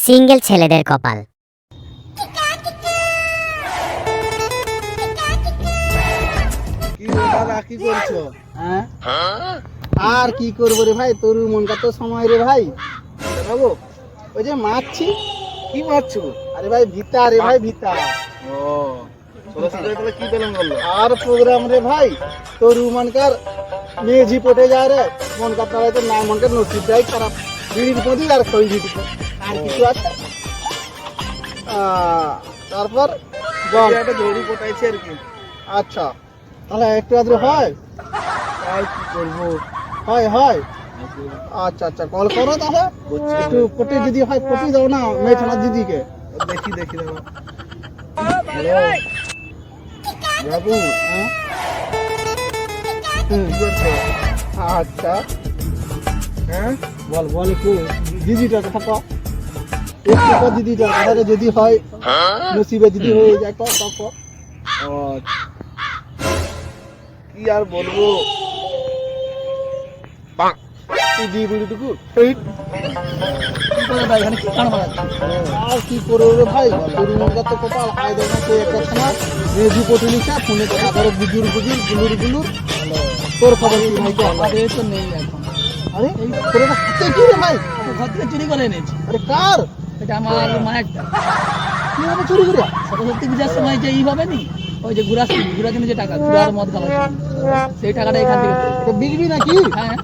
Single ছেলেদের কপাল। কি রে দাদা, কি করছো? হ্যাঁ আর কি করবো রে ভাই, তোর মনটা তো সময় রে ভাই। বাবু, ওই যে মারছি। কি মারছো? আরে ভাই ভিতা রে ভাই ভিতা। ও, তাহলে কি পেলাম বললো? আর প্রোগ্রাম রে ভাই, তোর মনকার মেজি পটে যায় রে, মনকার তারা তো না মনকার নসিব যাই খারাপ। বিড়ির প্রতি আর খই দিতে আর কিছু আছে? তারপর বল। একটা দড়ি পোটাইছে আর কি। আচ্ছা তাহলে একটু আদ্র হয়? আর কি করবো? হয় হয় আচ্ছা আচ্ছা কল করো তাহলে। একটু পটে যদি হয় পটি দাও না মেয়েছানা দিদিকে। দেখি দেখি দাদা। হ্যালো বাবু, হ্যাঁ হুম, কি করছো? আচ্ছা হ্যাঁ, বল বল একটু দিদিটার কথা কও। একটু কও দিদিটার কথা, যদি হয় নসিবে যদি হয়ে যায় কও কও কও। ও, কি আর বলবো? তুই দি বুড়িটুকু হ্যাঁ, আর কি করবো রে ভাই, গরু মনকার তো কপাল হায় দেয় না। তুই একটা সময় মেজি পটে নিচা ফোনে কথা ধরো বুজুর বুজুর গুলুর গুলুর। তোর খবর কি ভাই কও? আমাদের তো নেই এখন। আরে তোর এটা হাতে কি রে ভাই? ঘর থেকে চুরি করে এনেছি। আরে কার? এটা আমার মায়েরটা। কিভাবে চুরি করে? সরস্বতী পূজার সময় যে ই হবে নি, ওই যে ঘুরা জন্য যে টাকা, ঘুরার মদ খাওয়া, সেই টাকাটা এখান থেকে পেয়েছি। এটা বিকবি নাকি? হ্যাঁ,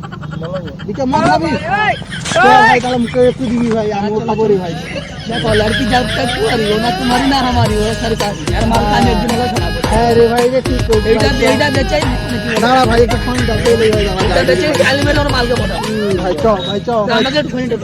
দিকে মদ খাবি? চল ভাই তাহলে মুখে একটু দিবি ভাই, আমিও খাবো রে ভাই। देखो लड़की जब तक तुम्हारी हो ना तुम्हारी ना हमारी हो सरकार यार माल खाने एक दिन होगा खराब হ্যাঁ রে ভাই এটা ঠিক করছিস। এইটা বেচাই দাঁড়া ভাই একটু ফোন দাও, চলে ভাই এটা বেচাই কাল মেলে ওর মালকে বড় ভাই চ ভাই চ ভাই। আমাকে একটু ফোন দাও